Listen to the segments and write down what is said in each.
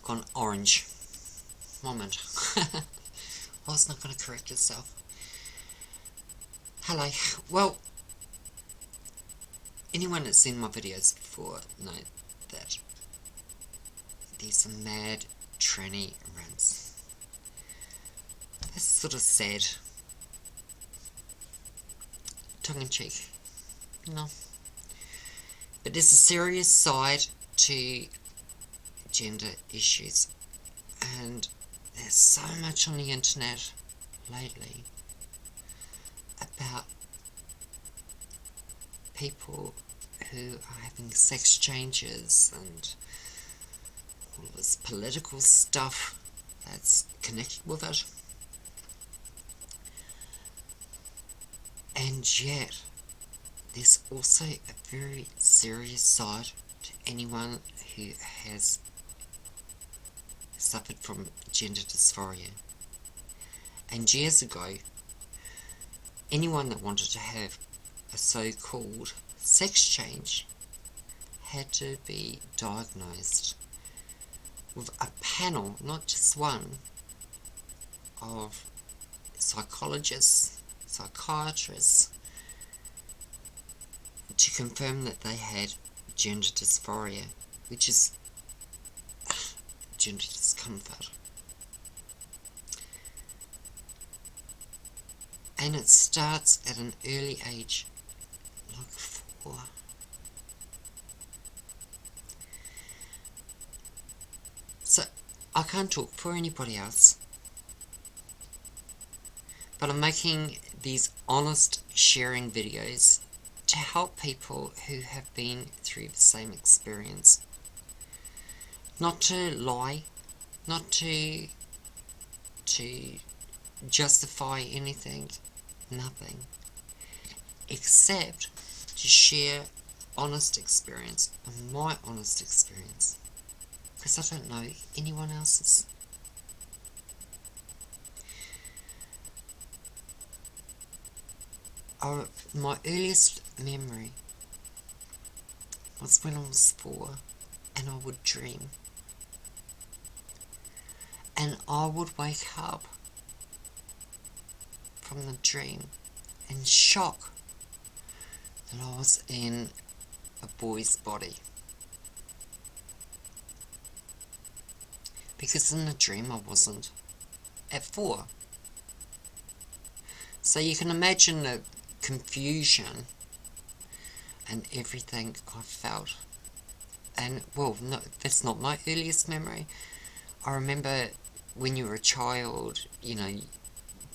gone orange. Moment. I was not going to correct itself. Hello. Well, anyone that's seen my videos before know that there's some mad tranny runs. That's sort of sad. Tongue in cheek. No. But there's a serious side to gender issues, and there's so much on the internet lately about people who are having sex changes and all this political stuff that's connected with it. And yet, there's also a very serious side to anyone who has suffered from gender dysphoria. And years ago, anyone that wanted to have a so-called sex change had to be diagnosed with a panel, not just one, of psychologists, psychiatrists, to confirm that they had gender dysphoria, which is gender discomfort. And it starts at an early age, like 4. So, I can't talk for anybody else, but I'm making these honest sharing videos to help people who have been through the same experience. Not to lie, not to justify anything, nothing, except to share honest experience, and my honest experience, because I don't know anyone else's. My earliest memory was when I was 4, and I would dream, and I would wake up from the dream in shock that I was in a boy's body, because in the dream I wasn't at 4. So you can imagine the confusion and everything I felt. And well, no, that's not my earliest memory. I remember when you were a child, you know,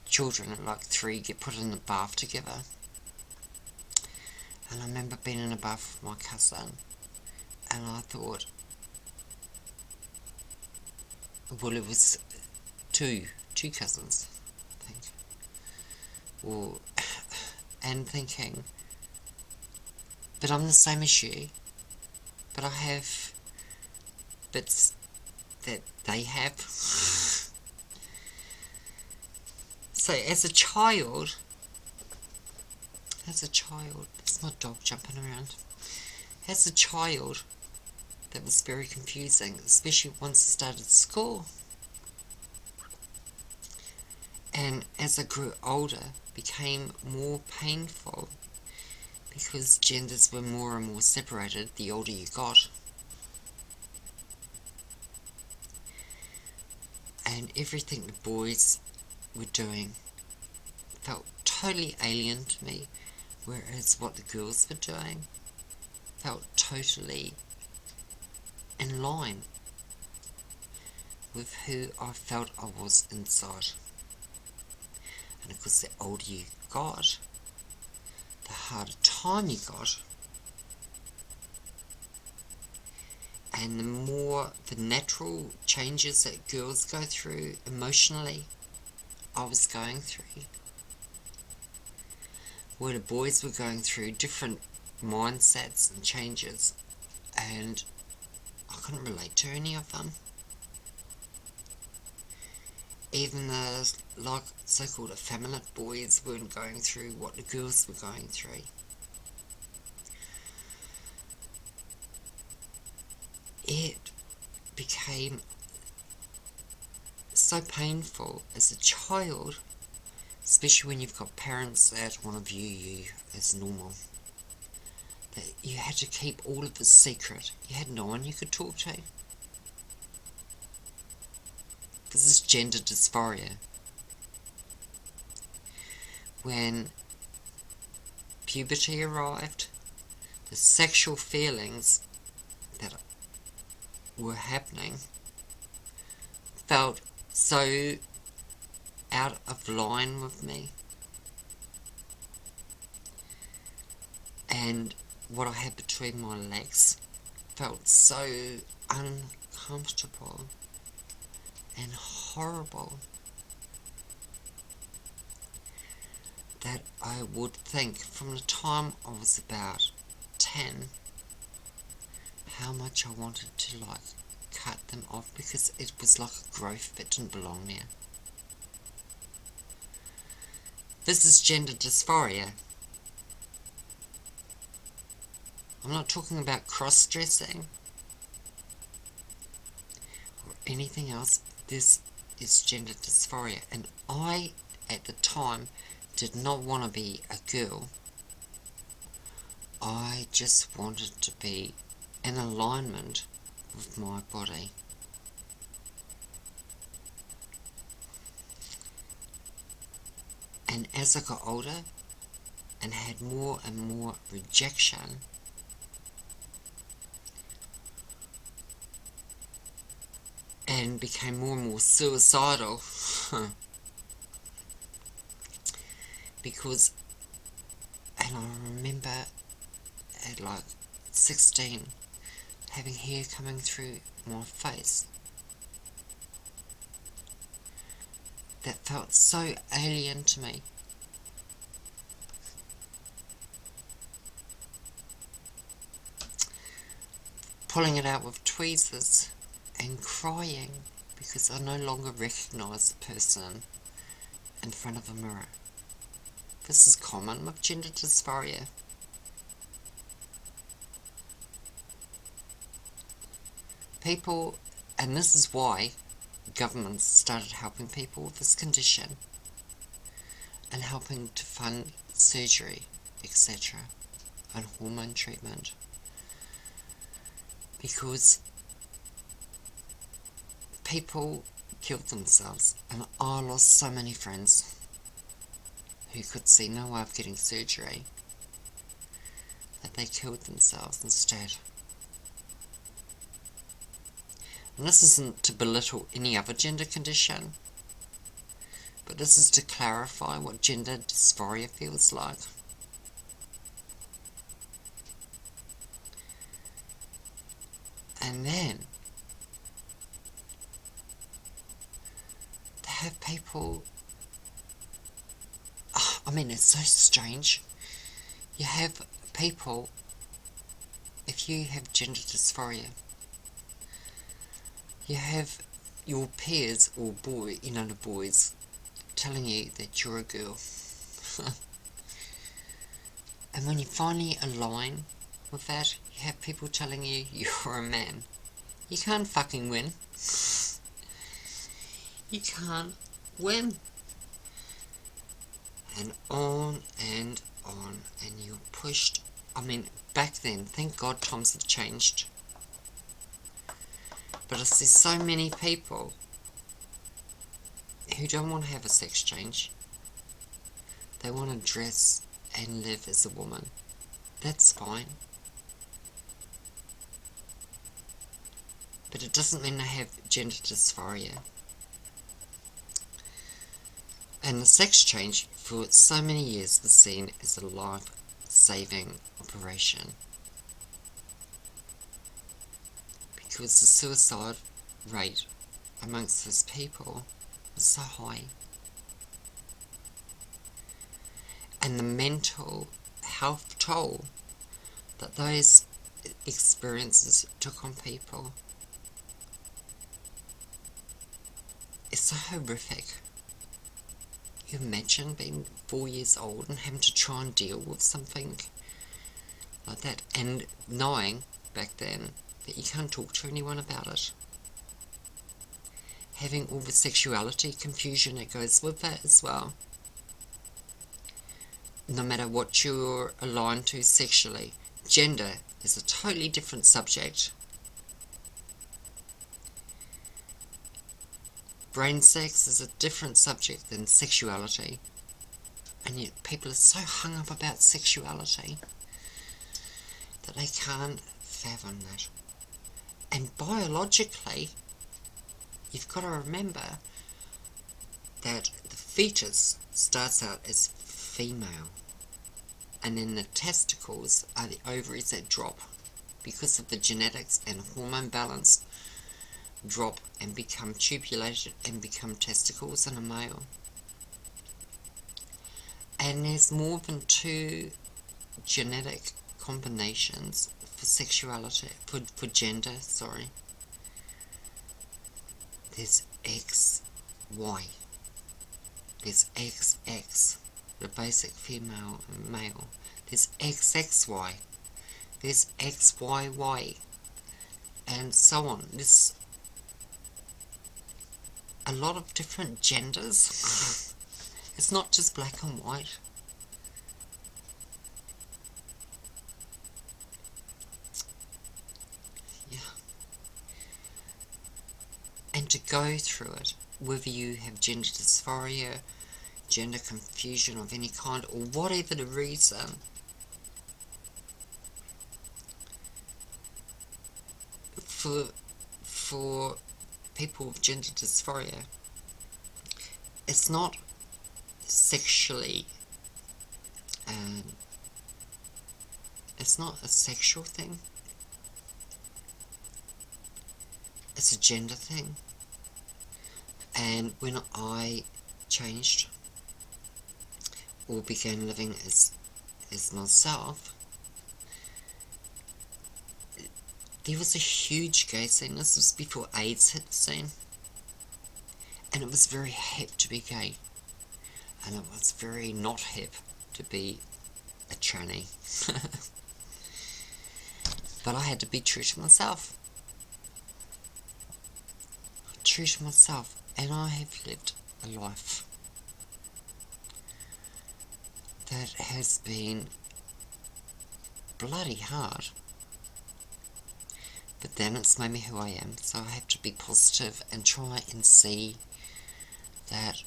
children at like 3 get put in the bath together. And I remember being in a bath with my cousin, and I thought, well, it was two cousins, I think. Well, and thinking, but I'm the same as you, but I have bits that they have. So as a child, there's my dog jumping around. As a child, that was very confusing, especially once I started school. And as I grew older, became more painful, because genders were more and more separated the older you got. And everything the boys were doing felt totally alien to me, whereas what the girls were doing felt totally in line with who I felt I was inside. And of course, the older you got, the harder time you got, and the more the natural changes that girls go through emotionally, I was going through, where the boys were going through different mindsets and changes, and I couldn't relate to any of them. Even the like so-called effeminate boys weren't going through what the girls were going through. It became so painful as a child, especially when you've got parents that want to view you as normal, that you had to keep all of this secret. You had no one you could talk to. This is gender dysphoria. When puberty arrived, the sexual feelings that were happening felt so out of line with me, and what I had between my legs felt so uncomfortable and horrible that I would think from the time I was about 10 how much I wanted to cut them off, because it was like a growth that didn't belong there. This is gender dysphoria. I'm not talking about cross-dressing or anything else. This is gender dysphoria, and I, at the time, did not want to be a girl. I just wanted to be in alignment with my body. And as I got older and had more and more rejection, and became more and more suicidal because, and I remember at 16 having hair coming through my face that felt so alien to me. Pulling it out with tweezers and crying because I no longer recognised the person in front of a mirror. This is common with gender dysphoria. People, and this is why governments started helping people with this condition and helping to fund surgery, etc., and hormone treatment, because people killed themselves, and I lost so many friends who could see no way of getting surgery that they killed themselves instead. And this isn't to belittle any other gender condition, but this is to clarify what gender dysphoria feels like. And then to have people, I mean, it's so strange. You have people, if you have gender dysphoria, you have your peers or the boys telling you that you're a girl. And when you finally align with that, you have people telling you you're a man. You can't fucking win. You can't win. And on, and you're pushed. I mean, back then, thank God times have changed. But I see so many people who don't want to have a sex change. They want to dress and live as a woman. That's fine. But it doesn't mean they have gender dysphoria. And the sex change for so many years was seen as a life-saving operation, because the suicide rate amongst those people was so high. And the mental health toll that those experiences took on people is so horrific. You imagine being 4 years old and having to try and deal with something like that, and knowing back then that you can't talk to anyone about it. having all the sexuality confusion that goes with that as well. No matter what you're aligned to sexually, gender is a totally different subject. Brain sex is a different subject than sexuality. And yet people are so hung up about sexuality that they can't fathom that. And biologically, you've got to remember that the fetus starts out as female, and then the testicles are the ovaries that drop because of the genetics and hormone balance, drop and become tubulated and become testicles in a male. And there's more than 2 genetic combinations for sexuality, for gender, sorry. There's XY. There's XX, the basic female and male. There's XXY. There's XYY. And so on. There's a lot of different genders. It's not just black and white. Yeah. And to go through it, whether you have gender dysphoria, gender confusion of any kind, or whatever the reason, for people with gender dysphoria, it's not sexually, it's not a sexual thing, it's a gender thing. And when I changed or began living as myself, there was a huge gay scene. This was before AIDS hit the scene, and it was very hip to be gay, and it was very not hip to be a tranny. But I had to be true to myself. True to myself, and I have lived a life that has been bloody hard. But then it's made me who I am, so I have to be positive and try and see that,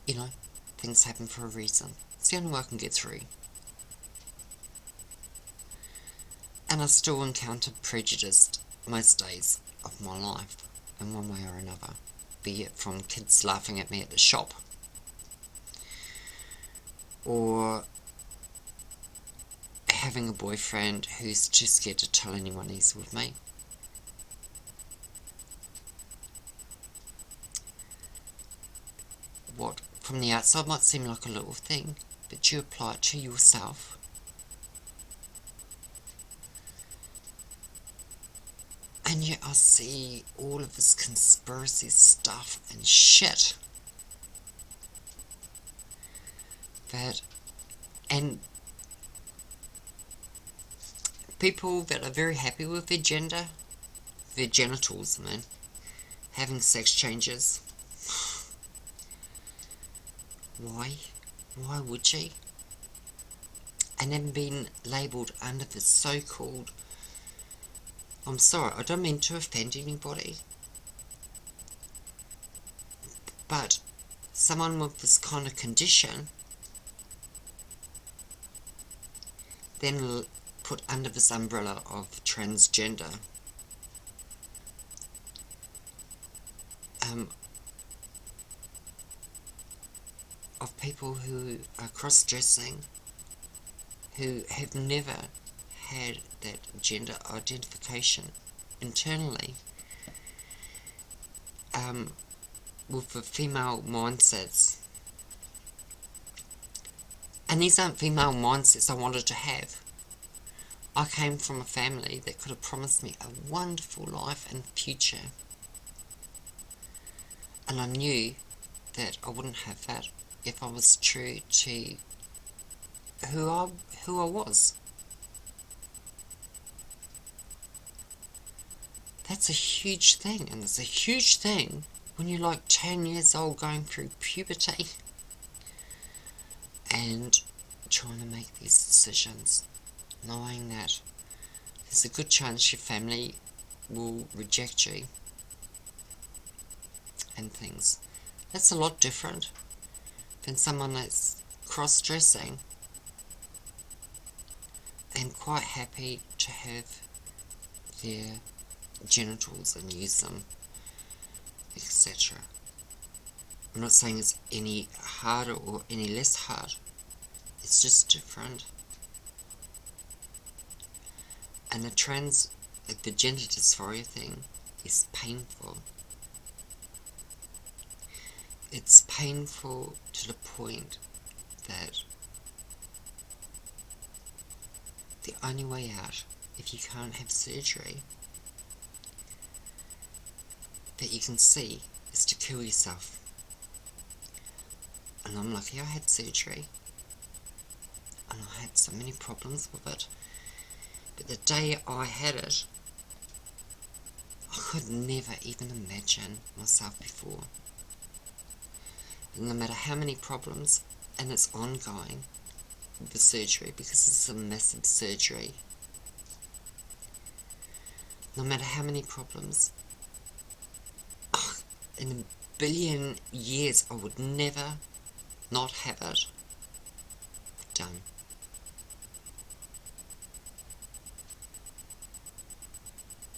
you know, things happen for a reason. It's the only way I can get through. And I still encounter prejudice most days of my life, in one way or another, be it from kids laughing at me at the shop, or having a boyfriend who's too scared to tell anyone he's with me. What from the outside might seem like a little thing, but you apply it to yourself, and yet I see all of this conspiracy stuff and shit that, and people that are very happy with their gender, their genitals, I mean, having sex changes. Why? Why would you? And then being labelled under the so-called, I'm sorry, I don't mean to offend anybody, but someone with this kind of condition then put under this umbrella of transgender, of people who are cross-dressing, who have never had that gender identification internally, with the female mindsets. And these aren't female mindsets I wanted to have. I came from a family that could have promised me a wonderful life and future. And I knew that I wouldn't have that if I was true to who I was. That's a huge thing, and it's a huge thing when you're like 10 years old going through puberty and trying to make these decisions, knowing that there's a good chance your family will reject you and things. That's a lot different than someone that's cross-dressing and quite happy to have their genitals and use them, etc. I'm not saying it's any harder or any less hard. It's just different. And the gender dysphoria thing is painful. It's painful to the point that the only way out, if you can't have surgery, that you can see is to kill yourself. And I'm lucky I had surgery, and I had so many problems with it, but the day I had it, I could never even imagine myself before. And no matter how many problems, and it's ongoing with the surgery, because it's a massive surgery, no matter how many problems, in a billion years I would never not have it done.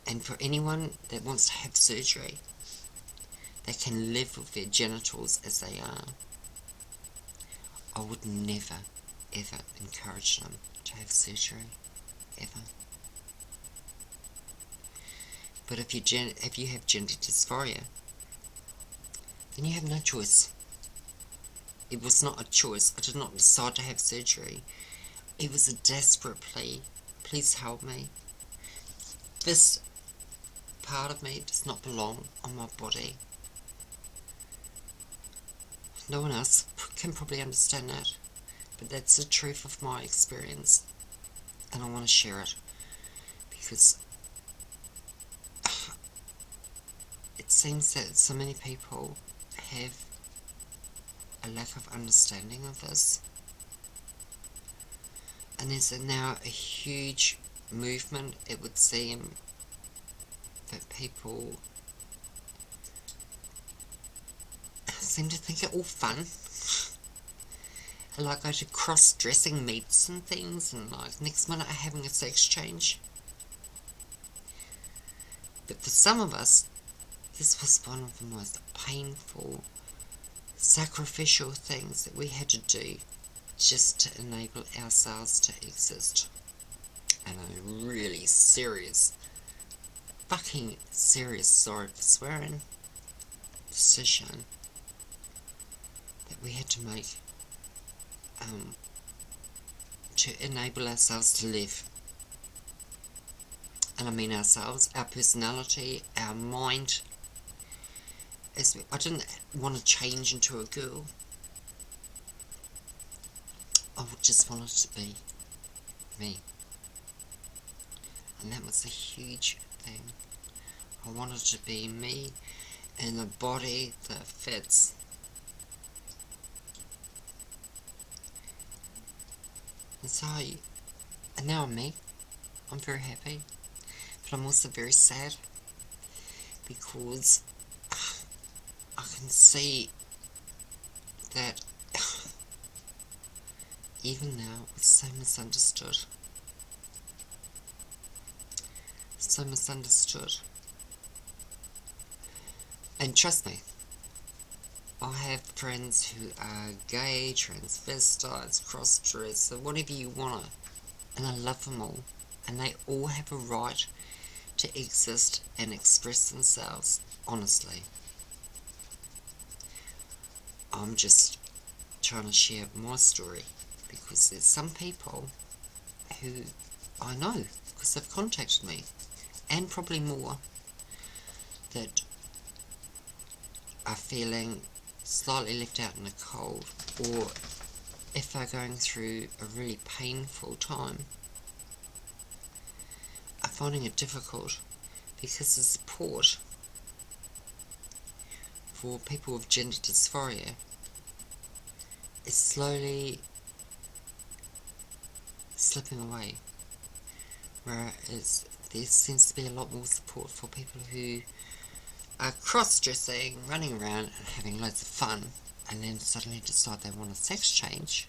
And for anyone that wants to have surgery, they can live with their genitals as they are, I would never ever encourage them to have surgery, ever. But if you have gender dysphoria, then you have no choice. It was not a choice. I did not decide to have surgery. It was a desperate plea. Please help me. This part of me does not belong on my body. No one else can probably understand that, but that's the truth of my experience, and I want to share it because it seems that so many people have a lack of understanding of this, and there's now a huge movement, it would seem, that people seem to think it all fun. And like go to cross-dressing meets and things, and like next minute are having a sex change. But for some of us, this was one of the most painful, sacrificial things that we had to do just to enable ourselves to exist. And a really serious, fucking serious, sorry for swearing, decision that we had to make to enable ourselves to live. And I mean ourselves, our personality, our mind. I didn't want to change into a girl. I just wanted to be me. And that was a huge thing. I wanted to be me in a body that fits. And now I'm me. I'm very happy. But I'm also very sad because I can see that even now it's so misunderstood. So misunderstood. And trust me, I have friends who are gay, transvestites, cross-dresser, whatever you want, and I love them all, and they all have a right to exist and express themselves honestly. I'm just trying to share my story because there's some people who I know because they've contacted me, and probably more, that are feeling slightly left out in the cold, or if they're going through a really painful time, are finding it difficult because the support for people with gender dysphoria is slowly slipping away, whereas there seems to be a lot more support for people who are cross-dressing, running around and having loads of fun, and then suddenly decide they want a sex change,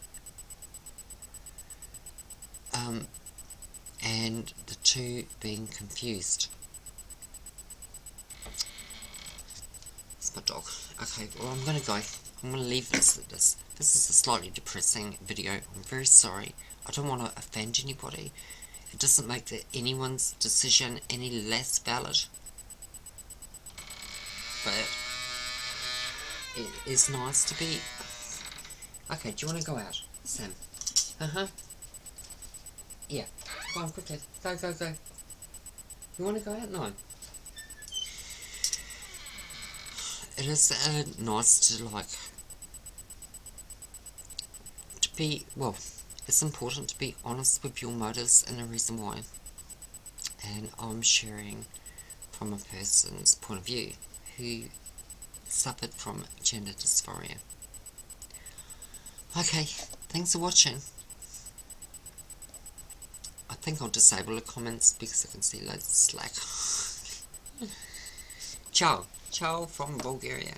and the two being confused. It's my dog. Okay, well, I'm gonna go. I'm gonna leave this at this. This is a slightly depressing video. I'm very sorry. I don't want to offend anybody. It doesn't make anyone's decision any less valid. But it is nice to be... Okay, do you want to go out, Sam? Uh-huh. Yeah. Go on, quickly. Go, go, go. You want to go out? No. It is nice to, like... to be... Well, it's important to be honest with your motives and the reason why. And I'm sharing from a person's point of view who suffered from gender dysphoria. Okay, thanks for watching. I think I'll disable the comments because I can see loads of slack. Ciao. Ciao from Bulgaria.